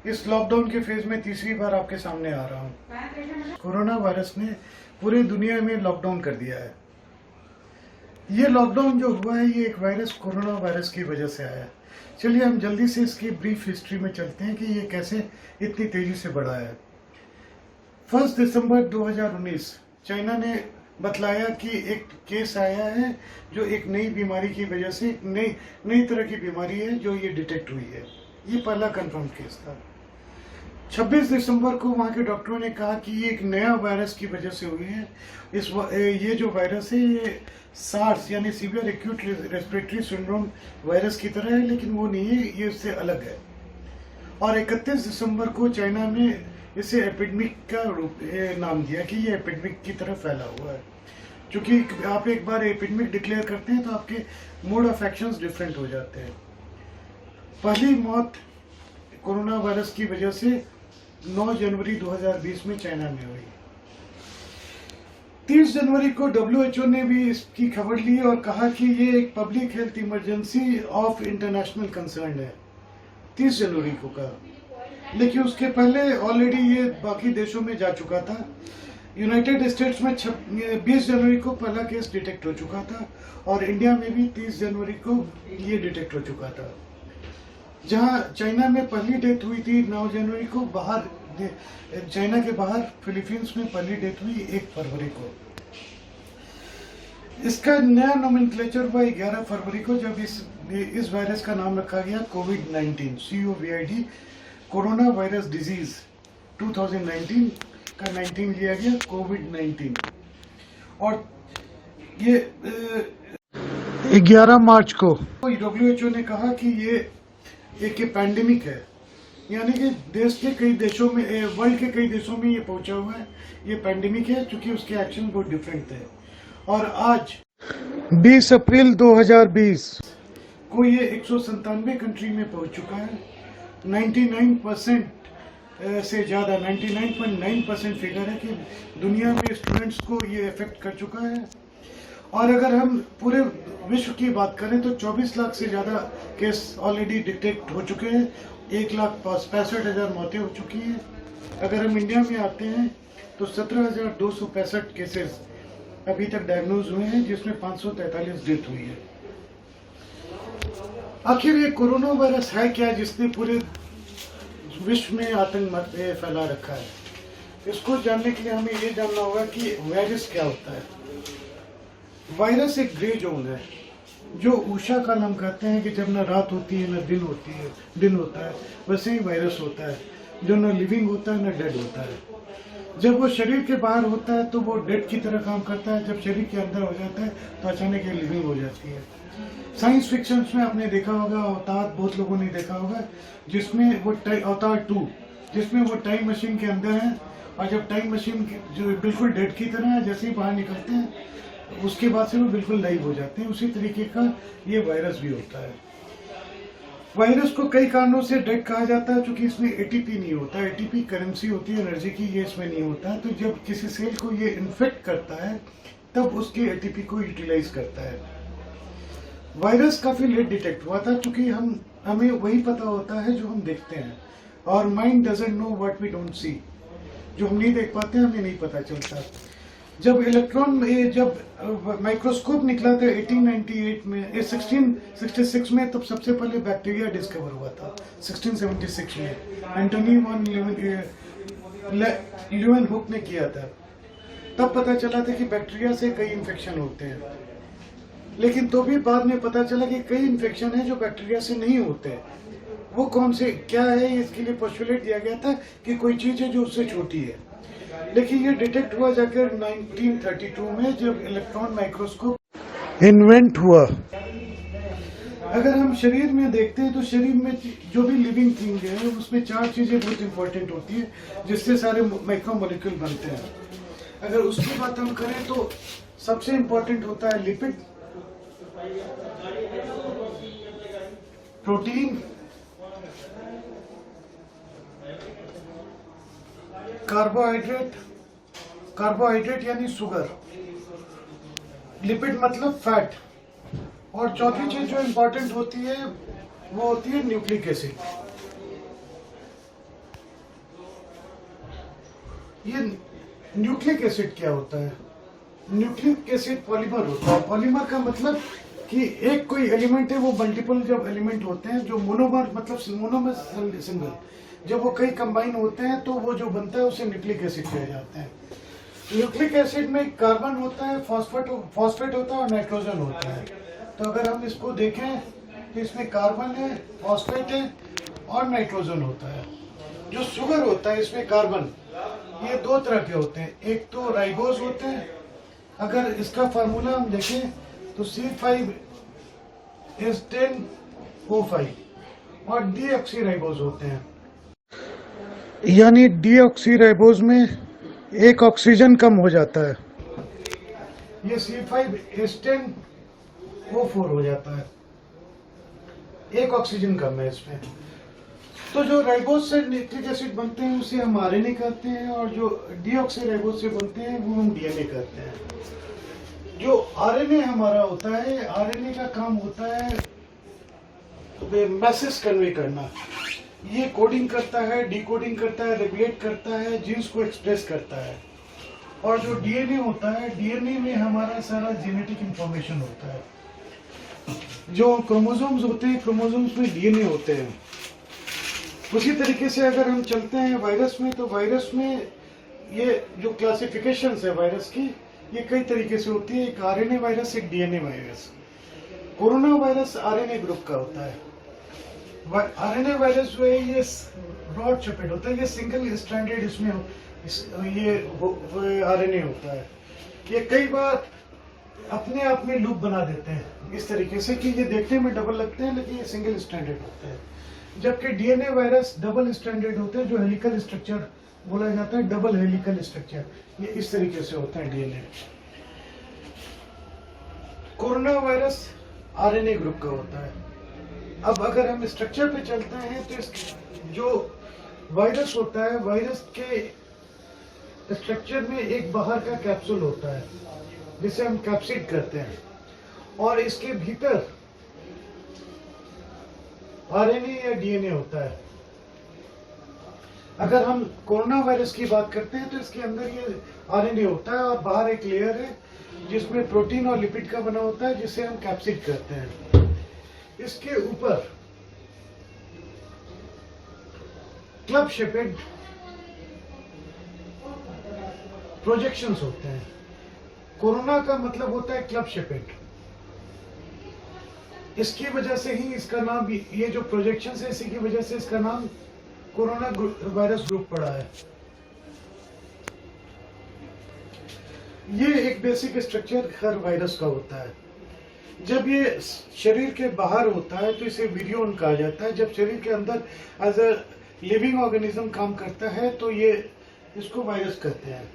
इस लॉकडाउन के फेज में तीसरी बार आपके सामने आ रहा हूँ। कोरोना वायरस ने पूरी दुनिया में लॉकडाउन कर दिया है। ये लॉकडाउन जो हुआ है ये एक वायरस कोरोना वायरस की वजह से आया है। चलिए हम जल्दी से इसकी ब्रीफ हिस्ट्री में चलते हैं कि ये कैसे इतनी तेजी से बढ़ा है। 1 दिसंबर 2019 चाइना ने बतलाया कि एक केस आया है जो एक नई बीमारी की वजह से एक नई तरह की बीमारी है जो ये डिटेक्ट हुई है। ये पहला कंफर्म केस था। 26 दिसंबर को वहाँ के डॉक्टरों ने कहा कि ये एक नया वायरस की वजह से हुई है। ये जो वायरस है ये सार्स यानी severe acute respiratory syndrome virus की तरह है, लेकिन वो नहीं है, ये इससे अलग है। और 31 दिसंबर को चाइना में इसे एपिडेमिक का रूप नाम दिया कि ये एपिडेमिक की तरह फैला हुआ है। क्योंकि आप एक बार एपिडेमिक डिक्लेयर करते हैं तो आपके मोड ऑफ एक्शंस डिफरेंट हो जाते हैं। पहली मौत कोरोना वायरस की वजह से 9 जनवरी 2020 में चाइना में हुई। 30 जनवरी को WHO ने भी इसकी खबर ली और कहा कि ये एक public health emergency of international concern है। 30 जनवरी को कहा, लेकिन उसके पहले ऑलरेडी ये बाकी देशों में जा चुका था। यूनाइटेड स्टेट्स में 20 जनवरी को पहला केस डिटेक्ट हो चुका था और इंडिया में भी 30 जनवरी को ये डिटेक्ट हो चुका था। जहां चाइना में पहली डेथ हुई थी 9 जनवरी को, बाहर चाइना के बाहर फिलीपींस में पहली डेथ हुई 1 फरवरी को। इसका नया नोमेनक्लेचर हुआ 11 फरवरी को, जब इस वायरस का नाम रखा गया कोविड-19 COVID, कोरोना वायरस डिजीज 2019 का 19 लिया गया कोविड-19। और ये 11 मार्च को WHO ने कहा कि ये एक पैंडेमिक है, यानी कि देश के कई देशों में, वर्ल्ड के कई देशों में ये पहुंचा हुआ है। ये पैंडेमिक है क्योंकि उसके एक्शन बहुत डिफरेंट थे। और आज 20 अप्रैल 2020 को ये 197 कंट्री में पहुंच चुका है। 99% से ज़्यादा 99.9% फिगर है कि दुनिया में स्टूडेंट्स को ये इफेक्ट कर चुका है। और अगर हम पूरे विश्व की बात करें तो 24 लाख से ज़्यादा केस ऑलरेडी डिटेक्ट हो चुके हैं। 1,65,000 मौतें हो चुकी हैं। अगर हम इंडिया में आते हैं तो 17,265 केसेस अभी तक डायग्नोज हुए हैं, जिसमें 543 डेथ हुई है। आखिर ये कोरोना वायरस है क्या जिसने पूरे विश्व में आतंक फैला रखा है? इसको जानने के लिए हमें ये जानना होगा कि वायरस क्या होता है। वायरस एक ग्रे जोन है, जो उषा का नाम कहते हैं कि जब न रात होती है न दिन होता है, वैसे ही वायरस होता है जो न लिविंग होता है न डेड होता है। जब वो शरीर के बाहर होता है तो वो डेड की तरह काम करता है, जब शरीर के अंदर हो जाता है तो अचानक ये लिविंग हो जाती है। साइंस फिक्शन में आपने देखा होगा, अवतार बहुत लोगों ने देखा होगा, जिसमें वो अवतार 2 जिसमें वो टाइम मशीन के अंदर है, और जब टाइम मशीन जो बिल्कुल डेड की तरह है, जैसे ही बाहर निकलते हैं उसके बाद से वो बिल्कुल लाइव हो जाते हैं। उसी तरीके का ये वायरस भी होता है। वायरस को कई कारणों से डेड कहा जाता है, क्योंकि इसमें एटीपी नहीं होता। एटीपी करेंसी होती है एनर्जी की, ये इसमें नहीं होता है। तो जब किसी सेल को ये इन्फेक्ट करता है तब उसके एटीपी को यूटिलाइज करता है। वायरस काफी लेट डिटेक्ट हुआ था, क्योंकि हमें वही पता होता है जो हम देखते हैं, और mind doesn't know what we don't see. जो हम नहीं देख पाते हमें नहीं पता चलता। जब माइक्रोस्कोप निकला था 1898 में 1666 में, तब सबसे पहले बैक्टीरिया डिस्कवर हुआ था 1676 में। एंटोनी वन ल्यूवेनहुक ने किया था। तब पता चला था कि बैक्टीरिया से कई इन्फेक्शन होते हैं, लेकिन तो भी बाद में पता चला कि कई इन्फेक्शन है जो बैक्टीरिया से नहीं होते। वो कौन से क्या है, इसके लिए पोस्टुलेट दिया गया था कि कोई चीज है जो उससे छोटी है। लेकिन ये डिटेक्ट हुआ जाकर 1932 में, जब इलेक्ट्रॉन माइक्रोस्कोप इन्वेंट हुआ। अगर हम शरीर में देखते हैं तो शरीर में जो भी लिविंग थिंग है उसमें 4 चीजें बहुत इंपॉर्टेंट होती है, जिससे सारे माइक्रोमोलिक्यूल बनते हैं। अगर उसकी बात हम करें तो सबसे इंपॉर्टेंट होता है लिपिड, प्रोटीन, कार्बोहाइड्रेट यानी शुगर, लिपिड मतलब फैट, और चौथी चीज जो इंपॉर्टेंट होती है वो होती है न्यूक्लिक एसिड। ये न्यूक्लिक एसिड क्या होता है? न्यूक्लिक एसिड पॉलीमर होता है। पॉलीमर का मतलब कि एक कोई एलिमेंट है, वो मल्टीपल जब एलिमेंट होते हैं, जो मोनोमर मतलब मोनोमर सिंगल, जब वो कई कंबाइन होते हैं तो वो जो बनता है उसे न्यूक्लिक एसिड कहे जाते हैं। न्यूक्लिक एसिड में कार्बन होता है, फॉस्फेट होता है और नाइट्रोजन होता है। तो अगर हम इसको देखें तो इसमें कार्बन है, फॉस्फेट है और नाइट्रोजन होता है। जो शुगर होता है इसमें कार्बन, ये दो तरह के होते हैं, एक तो राइबोज होते हैं। अगर इसका फार्मूला हम देखें तो C5H10O5 और डीऑक्सीराइबोज होते हैं। यानी डीऑक्सीराइबोज में एक ऑक्सीजन कम हो जाता है, ये C5H10O4 हो जाता है, एक ऑक्सीजन कम है इसमें। तो जो राइबोज से न्यूक्लिक एसिड बनते हैं उसे हम आरएनए कहते हैं, और जो डीऑक्सीराइबोज से बनते हैं वो हम डीएनए कहते हैं। जो आरएनए हमारा होता है, आरएनए का काम होता है मैसेज कन्वे करना। ये कोडिंग करता है, डिकोडिंग करता है, रेगुलेट करता है, जीन्स को एक्सप्रेस करता है। और जो डीएनए होता है, डीएनए में हमारा सारा जेनेटिक इंफॉर्मेशन होता है। जो क्रोमोसोम्स होते हैं, क्रोमोसोम्स में डीएनए होते हैं। उसी तरीके से अगर हम चलते हैं वायरस में, तो वायरस में ये जो क्लासिफिकेशन है वायरस की, ये कई तरीके से होती है। एक आरएनए वायरस, एक DNA virus. Corona virus RNA group का होता है। आरएनए वायरस जो है ये ब्रॉड शेपेड होता है, ये सिंगल स्ट्रैंडेड इसमें ये आरएनए होता है। ये कई बार अपने आप में लूप बना देते हैं इस तरीके से कि ये देखने में डबल लगते हैं, लेकिन ये सिंगल स्ट्रैंडेड होते हैं। जबकि डीएनए वायरस डबल स्ट्रैंडेड होते हैं, जो हेलिकल स्ट्रक्चर बोला जाता है, डबल हेलिकल स्ट्रक्चर, ये इस तरीके से होता है DNA. Corona virus RNA group का होता है। अब अगर हम स्ट्रक्चर पे चलते हैं तो जो वायरस होता है, वायरस के स्ट्रक्चर में एक बाहर का कैप्सूल होता है जिसे हम कैप्सिड कहते हैं, और इसके भीतर आरएनए या डीएनए होता है। अगर हम कोरोना वायरस की बात करते हैं तो इसके अंदर ये आरएनए होता है और बाहर एक लेयर है जिसमें प्रोटीन और लिपिड का बना होता है, जिसे हम कैप्सिड कहते हैं। इसके ऊपर क्लब शेपेड प्रोजेक्शंस होते हैं। कोरोना का मतलब होता है क्लब शेपेड। इसकी वजह से ही इसका नाम, ये जो प्रोजेक्शंस है इसी की वजह से इसका नाम कोरोना वायरस ग्रुप पड़ा है। ये एक बेसिक स्ट्रक्चर हर वायरस का होता है। जब ये शरीर के बाहर होता है तो इसे विरियोन कहा जाता है। जब शरीर के अंदर एज अ लिविंग ऑर्गेनिज्म काम करता है तो ये इसको वायरस कहते हैं।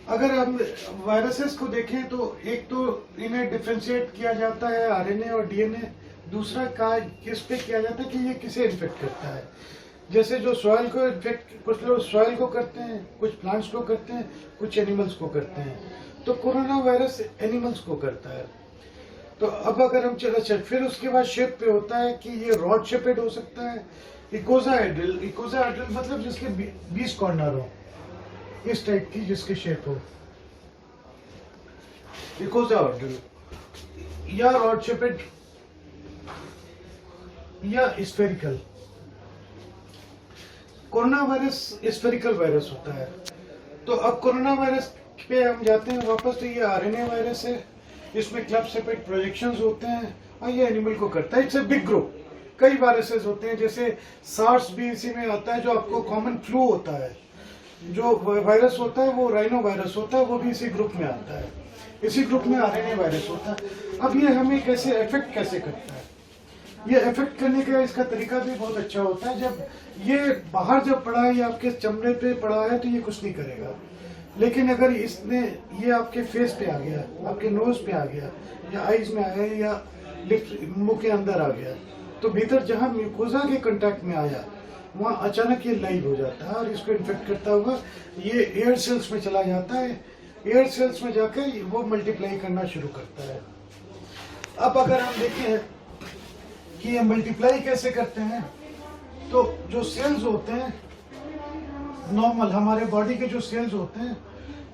अगर हम वायरसेस को देखें तो एक तो इन्हें डिफरेंशिएट किया जाता है आरएनए और डीएनए, दूसरा किस पे किया जाता है कि ये किसे इन्फेक्ट करता है। जैसे जो सॉइल को इन्फेक्ट, कुछ लोग सॉइल को करते हैं, कुछ प्लांट्स को करते हैं, कुछ एनिमल्स को करते हैं। तो कोरोना वायरस एनिमल्स को करता है। तो अब अगर हम फिर उसके बाद शेप पे होता है कि ये रॉड शेपेड हो सकता है, इकोजाहेड्रल। इकोजाहेड्रल मतलब जिसके 20 कॉर्नर हो, इस टाइप की जिसकी शेप हो, इकोजाहेड्रल, या रॉड शेपेड या spherical. Corona virus spherical virus होता है। तो अब कोरोना वायरस पे हम जाते हैं वापस। तो ये आरएनए वायरस है, इसमें क्लब शेपेड प्रोजेक्शंस होते हैं और ये एनिमल को करता है। It's a big group. कई वायरसेस होते हैं, जैसे सार्स भी इसी में आता है, जो आपको कॉमन फ्लू होता है। जो वायरस होता है वो राइनो वायरस होता है, वो भी इसी ग्रुप में आता है। इसी ग्रुप में आरएनए वायरस होता है। अब ये हमें कैसे इफेक्ट कैसे करता है, ये इफेक्ट करने का इसका तरीका भी बहुत अच्छा होता है। जब ये बाहर जब पड़ा है या आपके चमड़े पे पड़ा है तो ये कुछ नहीं करेगा, लेकिन अगर इसने ये आपके फेस पे आ गया, आपके नोज पे आ गया, या आईज में आ गया, या लिप्स मुंह के अंदर आ गया, तो भीतर जहां म्यूकोजा के कांटेक्ट में आया वहां अचानक ये लाइव हो जाता है और इसको इन्फेक्ट करता हुआ ये एयर सेल्स में चला जाता है। एयर सेल्स में जाकर वो मल्टीप्लाई करना शुरू करता है। अब अगर हम देखें कि ये मल्टीप्लाई कैसे करते हैं, तो जो सेल्स होते हैं नॉर्मल हमारे बॉडी के जो सेल्स होते हैं,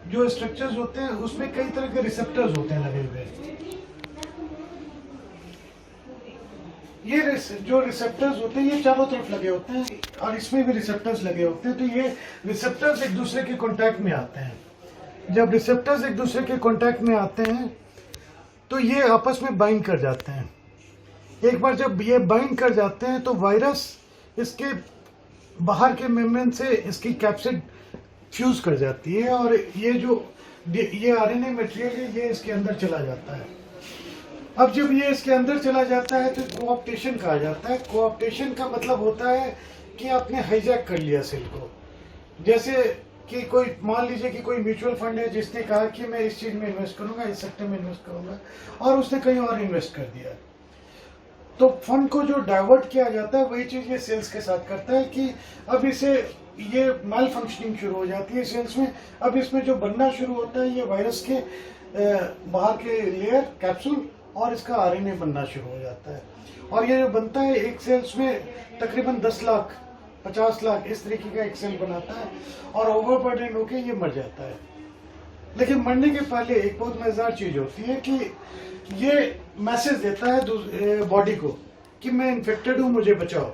जो स्ट्रक्चर्स होते हैं, उसमें कई तरह के रिसेप्टर्स होते हैं लगे हुए। ये जो रिसेप्टर्स होते हैं ये चारों तरफ लगे होते हैं और इसमें भी रिसेप्टर्स लगे होते हैं। तो ये रिसेप्टर्स एक दूसरे के कांटेक्ट में आते हैं। जब रिसेप्टर्स एक दूसरे के कांटेक्ट में आते हैं तो ये आपस में बाइंड कर जाते हैं। एक बार जब ये बाइंड कर जाते हैं तो वायरस इसके बाहर के मेम्ब्रेन से इसकी कैप्सिड फ्यूज कर जाती है और ये आरएनए मटेरियल है ये इसके अंदर चला जाता है। अब जब ये इसके अंदर चला जाता है तो कोऑप्टेशन कहा जाता है। कोऑप्टेशन का मतलब होता है कि आपने हाईजैक कर लिया सेल को। जैसे कि कोई मान लीजिए कि कोई म्यूचुअल फंड है जिसने कहा कि मैं इस चीज में इन्वेस्ट करूंगा, इस सेक्टर में इन्वेस्ट करूंगा, और उसने कहीं और इन्वेस्ट कर दिया। तो फंड को जो डाइवर्ट किया जाता है वही चीज ये सेल्स के साथ करता है कि अब इसे ये माल फंक्शनिंग शुरू हो जाती है सेल्स में। अब इसमें जो बनना शुरू होता है ये वायरस के बाहर के लेयर कैप्सूल और इसका आरएनए बनना शुरू हो जाता है। और ये जो बनता है एक सेल्स में तकरीबन 10 लाख 50 लाख इस तरीके का एक सेल बनाता है और ओवरबर्डन होके ये मर जाता है। लेकिन मरने के पहले एक बहुत मजेदार चीज होती है कि ये मैसेज देता है बॉडी को कि मैं इन्फेक्टेड हूं, मुझे बचाओ।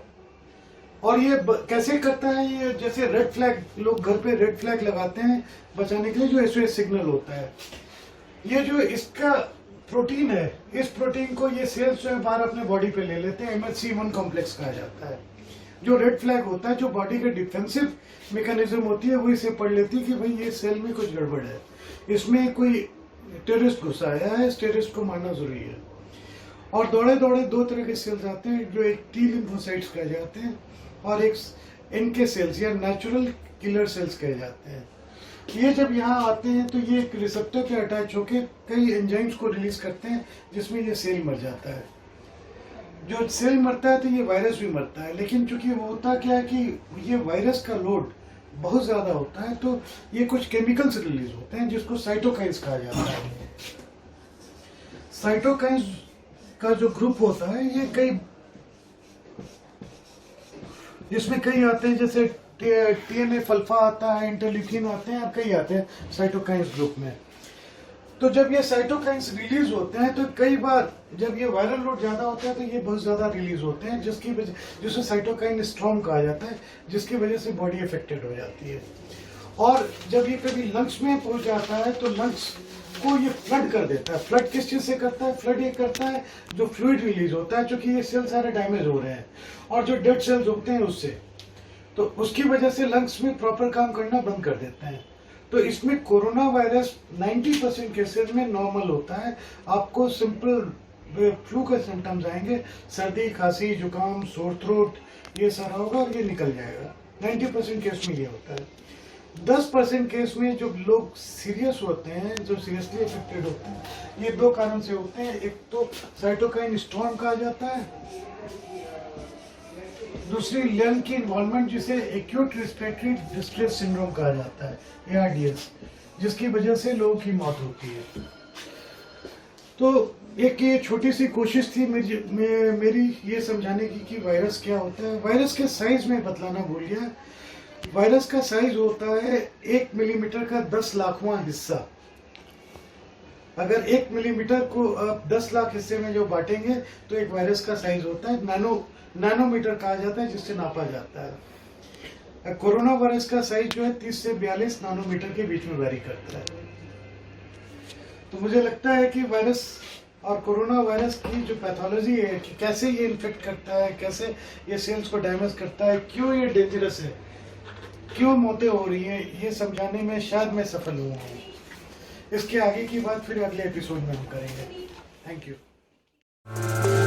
और ये कैसे करता है? ये जैसे रेड फ्लैग, लोग घर पे रेड फ्लैग लगाते हैं बचाने के लिए, जो एसओएस सिग्नल होता है। ये जो इसका प्रोटीन है, इस प्रोटीन को ये सेल्स जो है बाहर अपने बॉडी पे ले लेते हैं। MHC1 कॉम्प्लेक्स कहा जाता है। जो रेड फ्लैग होता है, जो बॉडी के डिफेंसिव मैकेनिज्म होती है, वो इसे पढ़ लेती है कि भाई ये सेल में कुछ गड़बड़ है, इसमें कोई टेररिस्ट घुसा आया है, इस टेररिस्ट को मारना जरूरी है। और दौड़े दौड़े दो तरह के सेल्स आते हैं, जो एक टी लिम्फोसाइट्स कहे जाते हैं और एक NK सेल्स या नेचुरल किलर सेल्स कहे जाते हैं। ये जब यहाँ आते हैं तो ये एक रिसेप्टर पे अटैच होकर कई एंजाइम्स को रिलीज करते हैं जिसमें ये सेल मर जाता है। जो सेल मरता है तो ये वायरस भी मरता है। लेकिन चूंकि वो होता क्या है कि ये वायरस का लोड बहुत ज्यादा होता है तो ये कुछ केमिकल्स रिलीज होते हैं जिसको साइटोकाइन्स कहा जाता है। साइटोकाइन्स का जो ग्रुप होता है ये कई, जिसमें कई आते हैं, जैसे TNF अल्फा आता है, इंटरल्यूकिन आते हैं और कई आते हैं साइटोकाइन्स ग्रुप में। तो जब ये साइटोकाइन्स रिलीज होते हैं तो कई बार जब ये वायरल लोड ज्यादा होता है तो ये बहुत ज्यादा रिलीज होते हैं, जिसकी वजह, जिसे साइटोकाइन स्टॉर्म कहा जाता है, जिसकी वजह से बॉडी अफेक्टेड हो जाती है। और जब ये कभी लंग्स में पहुंच जाता है तो लंग्स को ये फ्लड कर देता है। फ्लड किस चीज से करता है? फ्लड ये करता है जो फ्लूइड रिलीज होता है, क्योंकि ये सेल सारे डैमेज हो रहे हैं और जो डेड सेल्स होते हैं उससे, तो उसकी वजह से लंग्स में प्रॉपर काम करना बंद कर देते हैं। तो इसमें कोरोना वायरस 90% केसेस में नॉर्मल होता है। आपको सिंपल फ्लू के सिम्टम्स आएंगे, सर्दी, खांसी, जुकाम, सोर थ्रोट, ये सारा होगा और ये निकल जाएगा। 90% केस में ये होता है। 10% केस में जो लोग सीरियस होते हैं, जो सीरियसली अफेक्टेड होते हैं, ये दो कारण से होते हैं। एक तो साइटोकाइन स्टॉर्म कहा जाता है, दूसरी लंग की इन्वॉल्वमेंट जिसे एक्यूट रेस्पिरेटरी डिस्ट्रेस सिंड्रोम कहा जाता है, ARDS, जिसकी वजह से लोगों की मौत होती है। तो एक ये छोटी सी कोशिश थी मेरी ये समझाने की कि वायरस क्या होता है। वायरस के साइज में बतलाना भूल गया। वायरस का साइज होता है 1 मिलीमीटर का 10 लाखवां हिस्सा। अगर 1 मिलीमीटर को आप 10 लाख हिस्से में जो बांटेंगे तो एक वायरस का साइज होता है। नैनोमीटर कहा जाता है जिससे नापा जाता है। कोरोना वायरस का साइज जो है 30 से 42 नैनोमीटर के बीच में वेरी करता है। तो मुझे लगता है कि वायरस और कोरोना वायरस की जो पैथोलॉजी है कि कैसे ये इन्फेक्ट करता है, कैसे ये सेल्स को डैमेज करता है, क्यों ये डेंजरस है, क्यों मौतें हो रही हैं, ये समझाने में शायद मैं सफल हुआ हूँ। इसके आगे की बात फिर अगले एपिसोड में हम करेंगे। Thank you.